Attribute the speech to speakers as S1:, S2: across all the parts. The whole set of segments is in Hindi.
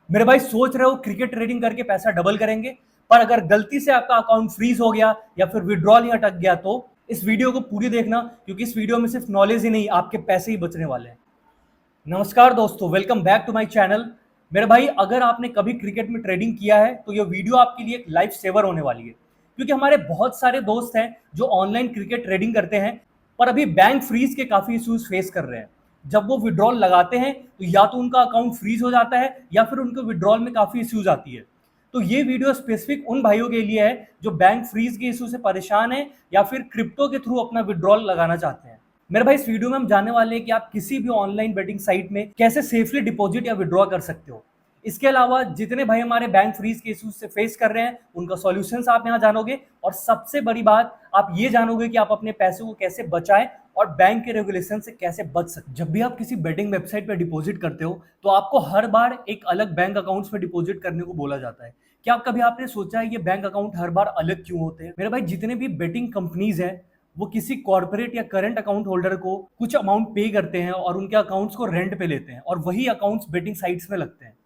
S1: मेरे भाई सोच रहे हो क्रिकेट ट्रेडिंग करके पैसा डबल करेंगे, पर अगर गलती से आपका अकाउंट फ्रीज हो गया या फिर विड्रॉल ही अटक गया तो इस वीडियो को पूरी देखना, क्योंकि इस वीडियो में सिर्फ नॉलेज ही नहीं आपके पैसे ही बचने वाले हैं। नमस्कार दोस्तों, welcome back to my channel. मेरे भाई अगर आपने कभी क्रिकेट में ट्रेडिंग किया है तो ये वीडियो आपके लिए एक लाइफ सेवर होने वाली है, क्योंकि हमारे बहुत सारे दोस्त हैं जो ऑनलाइन क्रिकेट ट्रेडिंग करते हैं पर अभी बैंक फ्रीज के काफी इश्यूज फेस कर रहे हैं। जब वो विड्रॉल लगाते हैं तो या तो उनका अकाउंट फ्रीज हो जाता है या फिर उनको विड्रॉल में काफी इश्यूज आती है। तो ये वीडियो स्पेसिफिक उन भाइयों के लिए है जो बैंक फ्रीज के इशू से परेशान है या फिर क्रिप्टो के थ्रू अपना विड्रॉल लगाना चाहते हैं। मेरे भाई इस वीडियो में हम जानने वाले हैं कि आप किसी भी ऑनलाइन बेटिंग साइट में कैसे सेफली डिपॉजिट या विड्रॉ कर सकते हो। इसके अलावा जितने भाई हमारे बैंक फ्रीज के इश्यूज से फेस कर रहे हैं उनका सॉल्यूशंस आप यहाँ जानोगे, और सबसे बड़ी बात आप ये जानोगे कि आप अपने पैसे को कैसे बचाएं और बैंक के रेगुलेशन से कैसे बच सकते। जब भी आप किसी बेटिंग वेबसाइट पर डिपॉजिट करते हो तो आपको हर बार एक अलग बैंक अकाउंट्स में डिपॉजिट करने को बोला जाता है। क्या आप कभी आपने सोचा है ये बैंक अकाउंट हर बार अलग क्यों होते हैं? मेरे भाई जितने भी बेटिंग कंपनीज हैं वो किसी कॉर्पोरेट या करंट अकाउंट होल्डर को कुछ अमाउंट पे करते हैं और उनके अकाउंट्स को रेंट पे लेते हैं और वही अकाउंट्स बेटिंग साइट्स में लगते हैं।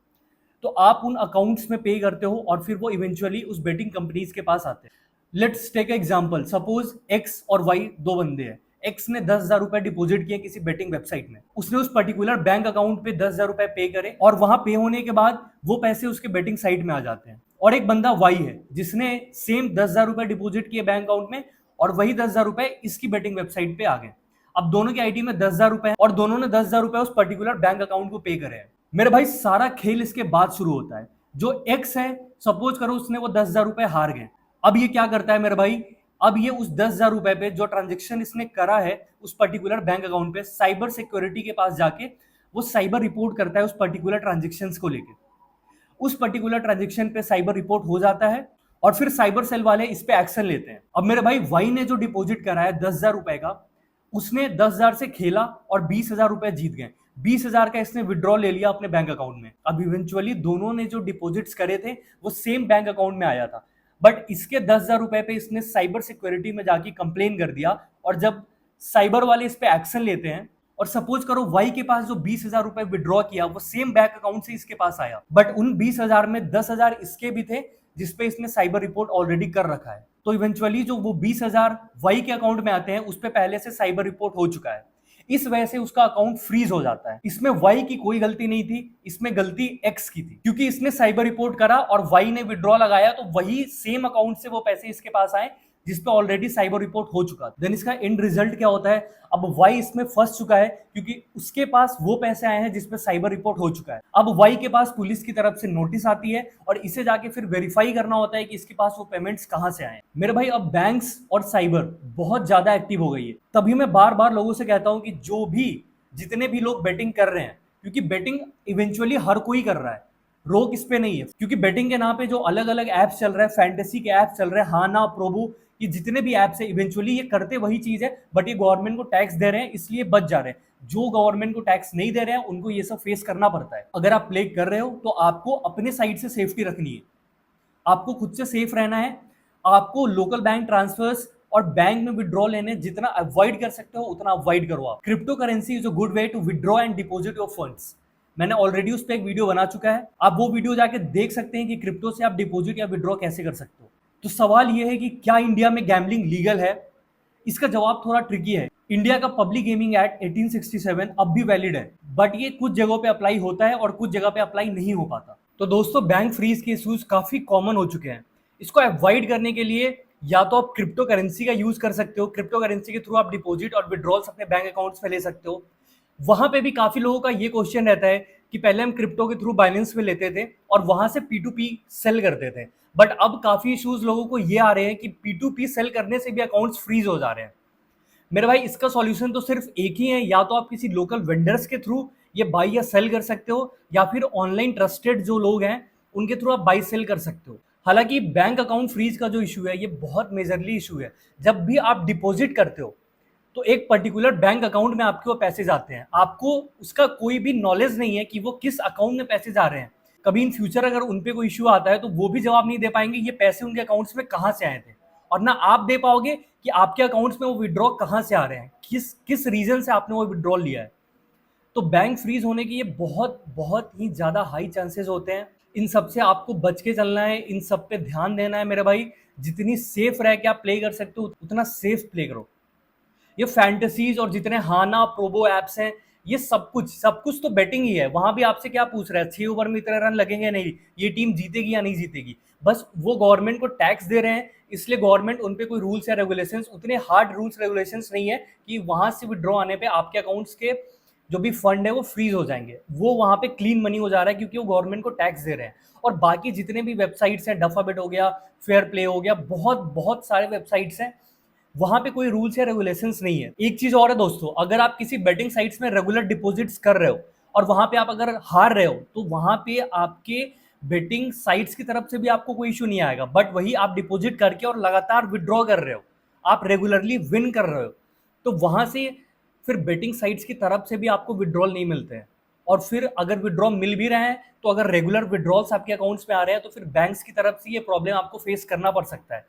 S1: तो आप उन अकाउंट्स में पे करते हो और फिर वो इवेंचुअली उस बेटिंग कंपनीज के पास आते हैं। Let's take example, suppose X और वाई दो बंदे हैं। एक्स ने 10,000 रुपए डिपॉजिट किए किसी बेटिंग वेबसाइट में, उसने उस पर्टिकुलर बैंक अकाउंट पे 10,000 रुपए पे करे और वहां पे होने के बाद वो पैसे उसके बेटिंग साइट में आ जाते हैं। और एक बंदा वाई है जिसने सेम 10,000 रुपए डिपॉजिट किए बैंक अकाउंट में और वही 10,000 रुपए इसकी बेटिंग वेबसाइट पे आ गए। अब दोनों की आईडी में 10,000 रुपए और दोनों ने 10,000 रुपए उस पर्टिकुलर बैंक अकाउंट को पे करे हैं। मेरे भाई सारा खेल इसके बाद शुरू होता है। जो एक्स है, सपोज करो उसने वो 10,000 रुपए हार गए। अब ये क्या करता है मेरे भाई, अब ये उस 10,000 रुपए पे जो ट्रांजेक्शन इसने करा है उस पर्टिकुलर बैंक अकाउंट पे साइबर सिक्योरिटी के पास जाके वो साइबर रिपोर्ट करता है उस पर्टिकुलर ट्रांजेक्शन को लेके। उस पर्टिकुलर ट्रांजेक्शन पे साइबर रिपोर्ट हो जाता है और फिर साइबर सेल वाले इस पे एक्शन लेते हैं। अब मेरे भाई वाई ने जो डिपॉजिट करा है 10,000 रुपए का, उसने 10,000 से खेला और 20,000 रुपए जीत गए। 20,000 का इसने विड्रॉ ले लिया अपने बैंक अकाउंट में। अब इवेंचुअली दोनों ने जो डिपॉजिट्स करे थे वो सेम बैंक अकाउंट में आया था, बट इसके 10,000 रुपए पे इसने साइबर सिक्योरिटी में जाके कंप्लेन कर दिया। और जब साइबर वाले इस पे एक्शन लेते हैं और सपोज करो वाई के पास जो 20,000 रुपए विड्रॉ किया वो सेम बैंक अकाउंट से इसके पास आया, बट उन 20,000 में 10,000 इसके भी थे जिसपे इसने साइबर रिपोर्ट ऑलरेडी कर रखा है। तो इवेंचुअली जो वो 20,000 वाई के अकाउंट में आते हैं उस पे पहले से साइबर रिपोर्ट हो चुका है। इस वजह से उसका अकाउंट फ्रीज हो जाता है। इसमें वाई की कोई गलती नहीं थी, इसमें गलती एक्स की थी, क्योंकि इसने साइबर रिपोर्ट करा और वाई ने विड्रॉ लगाया तो वही सेम अकाउंट से वो पैसे इसके पास आए जिसपे ऑलरेडी साइबर रिपोर्ट हो चुका था। देन इसका एंड रिजल्ट क्या होता है, अब वाई इसमें फंस चुका है क्योंकि उसके पास वो पैसे आए हैं जिसपे साइबर रिपोर्ट हो चुका है। अब वाई के पास पुलिस की तरफ से नोटिस आती है और इसे जाके फिर वेरीफाई करना होता है कि इसके पास वो पेमेंट्स कहां से आए। मेरे भाई अब बैंक्स और साइबर बहुत ज्यादा एक्टिव हो गई है, तभी मैं बार बार लोगों से कहता हूं कि जो भी जितने भी लोग बेटिंग कर रहे हैं, क्योंकि बेटिंग इवेंचुअली हर कोई कर रहा है, रोक इस पे नहीं है। क्योंकि बेटिंग के नाम पे जो अलग अलग ऐप्स चल रहे हैं, फैंटेसी के ऐप्स चल रहे हैं, हाना प्रोबो, ये जितने भी ऐप्स है इवेंचुअली ये करते वही चीज है, बट ये गवर्नमेंट को टैक्स दे रहे हैं इसलिए बच जा रहे हैं। जो गवर्नमेंट को टैक्स नहीं दे रहे हैं उनको ये सब फेस करना पड़ता है। अगर आप प्ले कर रहे हो तो आपको अपने साइड से सेफ्टी रखनी है, आपको खुद से सेफ रहना है। आपको लोकल बैंक ट्रांसफर्स और बैंक में विड्रॉ लेने जितना अवॉइड कर सकते हो उतना अवॉइड करो। आप crypto currency is a good way to withdraw and deposit your funds. मैंने ऑलरेडी उस पर एक वीडियो बना चुका है, आप वो वीडियो जाके देख सकते हैं कि क्रिप्टो से आप डिपॉजिट या विड्रॉ कैसे कर सकते हो। तो सवाल यह है कि क्या इंडिया में गैम्बलिंग लीगल है? इसका जवाब थोड़ा ट्रिकी है। इंडिया का पब्लिक गेमिंग एक्ट 1867 अब भी वैलिड है, बट ये कुछ जगहों पे अप्लाई होता है और कुछ जगह पे अप्लाई नहीं हो पाता। तो दोस्तों बैंक फ्रीज के इश्यूज काफी कॉमन हो चुके हैं। इसको अवॉइड करने के लिए या तो आप क्रिप्टो करेंसी का यूज कर सकते हो, क्रिप्टो करेंसी के थ्रू आप डिपॉजिट और विड्रॉल्स अपने बैंक अकाउंट्स में ले सकते हो। वहां पे भी काफी लोगों का ये क्वेश्चन रहता है कि पहले हम क्रिप्टो के थ्रू बाइनेंस में लेते थे और वहां से P2P सेल करते थे, बट अब काफी इश्यूज लोगों को ये आ रहे हैं कि P2P सेल करने से भी अकाउंट्स फ्रीज हो जा रहे हैं। मेरे भाई इसका सॉल्यूशन तो सिर्फ एक ही है, या तो आप किसी लोकल वेंडर्स के थ्रू ये बाई या सेल कर सकते हो या फिर ऑनलाइन ट्रस्टेड जो लोग हैं उनके थ्रू आप बाई सेल कर सकते हो। हालांकि बैंक अकाउंट फ्रीज का जो इशू है ये बहुत मेजरली इशू है। जब भी आप डिपॉजिट करते हो तो एक पर्टिकुलर बैंक अकाउंट में आपके वो पैसे जाते हैं, आपको उसका कोई भी नॉलेज नहीं है कि वो किस अकाउंट में पैसे जा रहे हैं। कभी इन फ्यूचर अगर उन पे कोई इशू आता है तो वो भी जवाब नहीं दे पाएंगे ये पैसे उनके अकाउंट्स में कहाँ से आए थे, और ना आप दे पाओगे कि आपके अकाउंट्स में वो विड्रॉ कहाँ से आ रहे हैं, किस किस रीजन से आपने वो विड्रॉल लिया है। तो बैंक फ्रीज होने की ये बहुत बहुत ही ज़्यादा हाई चांसेस होते हैं। इन सब से आपको बच के चलना है, इन सब पे ध्यान देना है मेरे भाई। जितनी सेफ रह के आप प्ले कर सकते हो उतना सेफ प्ले करो। ये फैंटेसीज और जितने हाना प्रोबो एप्स हैं, ये सब कुछ तो बेटिंग ही है। वहां भी आपसे क्या पूछ रहा है, 6 ओवर में इतने रन लगेंगे नहीं, ये टीम जीतेगी या नहीं जीतेगी। बस वो गवर्नमेंट को टैक्स दे रहे हैं, इसलिए गवर्नमेंट उन पे कोई रूल्स या रेगुलेशंस, उतने हार्ड रूल्स रेगुलेशंस नहीं है कि वहां से विड्रॉ आने पे आपके अकाउंट्स के जो भी फंड है वो फ्रीज हो जाएंगे। वो वहां पे क्लीन मनी हो जा रहा है क्योंकि वो गवर्नमेंट को टैक्स दे रहे हैं। और बाकी जितने भी वेबसाइट्स हैं, डफाबेट हो गया, फेयर प्ले हो गया, बहुत बहुत सारे वेबसाइट्स हैं, वहां पे कोई रूल्स या रेगुलेशंस नहीं है। एक चीज और है दोस्तों, अगर आप किसी बेटिंग साइट्स में रेगुलर डिपॉजिट्स कर रहे हो और वहां पे आप अगर हार रहे हो, तो वहां पे आपके बेटिंग साइट्स की तरफ से भी आपको कोई इशू नहीं आएगा। बट वही आप डिपॉजिट करके और लगातार विड्रॉ कर रहे हो, आप रेगुलरली विन कर रहे हो, तो वहां से फिर बेटिंग साइट्स की तरफ से भी आपको विड्रॉल नहीं मिलते हैं। और फिर अगर विड्रॉ मिल भी रहे हैं, तो अगर रेगुलर विड्रॉल्स आपके अकाउंट्स में आ रहे हैं, तो फिर बैंक्स की तरफ से ये प्रॉब्लम आपको फेस करना पड़ सकता है।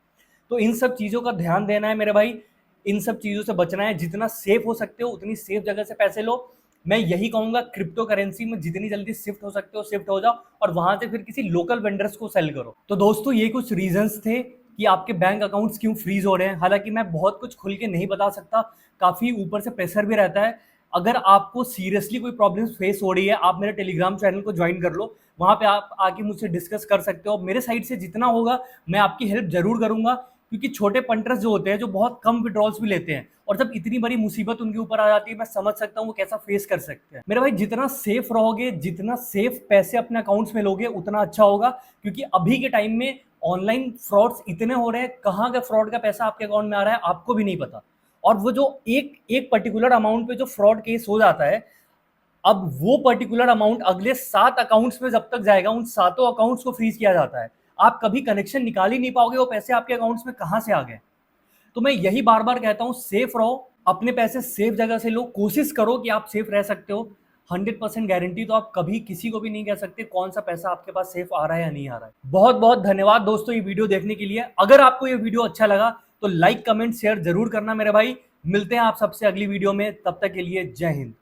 S1: तो इन सब चीज़ों का ध्यान देना है मेरे भाई, इन सब चीज़ों से बचना है। जितना सेफ हो सकते हो उतनी सेफ जगह से पैसे लो। मैं यही कहूंगा, क्रिप्टो करेंसी में जितनी जल्दी शिफ्ट हो सकते हो शिफ्ट हो जाओ, और वहां से फिर किसी लोकल वेंडर्स को सेल करो। तो दोस्तों, ये कुछ रीजंस थे कि आपके बैंक अकाउंट्स क्यों फ्रीज हो रहे हैं। हालांकि मैं बहुत कुछ खुल के नहीं बता सकता, काफ़ी ऊपर से प्रेशर भी रहता है। अगर आपको सीरियसली कोई प्रॉब्लम फेस हो रही है, आप मेरे टेलीग्राम चैनल को ज्वाइन कर लो, वहाँ पे आप आके मुझसे डिस्कस कर सकते हो। मेरे साइड से जितना होगा मैं आपकी हेल्प जरूर करूंगा, क्योंकि छोटे पंटर्स जो होते हैं, जो बहुत कम विड्रॉल्स भी लेते हैं, और जब इतनी बड़ी मुसीबत उनके ऊपर आ जाती है, मैं समझ सकता हूँ वो कैसा फेस कर सकते हैं। मेरे भाई, जितना सेफ रहोगे, जितना सेफ पैसे अपने अकाउंट्स में लोगे, उतना अच्छा होगा। क्योंकि अभी के टाइम में ऑनलाइन फ्रॉड्स इतने हो रहे हैं, कहाँ का फ्रॉड का पैसा आपके अकाउंट में आ रहा है आपको भी नहीं पता। और वो जो एक एक पर्टिकुलर अमाउंट पे जो फ्रॉड केस हो जाता है, अब वो पर्टिकुलर अमाउंट अगले 7 अकाउंट्स में जब तक जाएगा, उन 7 अकाउंट्स को फ्रीज किया जाता है। आप कभी कनेक्शन निकाल ही नहीं पाओगे वो पैसे आपके अकाउंट्स में कहां से आ गए। तो मैं यही बार बार कहता हूं, सेफ रहो, अपने पैसे सेफ जगह से लो, कोशिश करो कि आप सेफ रह सकते हो। 100% गारंटी तो आप कभी किसी को भी नहीं कह सकते कौन सा पैसा आपके पास सेफ आ रहा है या नहीं आ रहा है। बहुत बहुत धन्यवाद दोस्तों ये वीडियो देखने के लिए। अगर आपको ये वीडियो अच्छा लगा तो लाइक कमेंट शेयर जरूर करना मेरे भाई। मिलते हैं आप सबसे अगली वीडियो में, तब तक के लिए जय हिंद।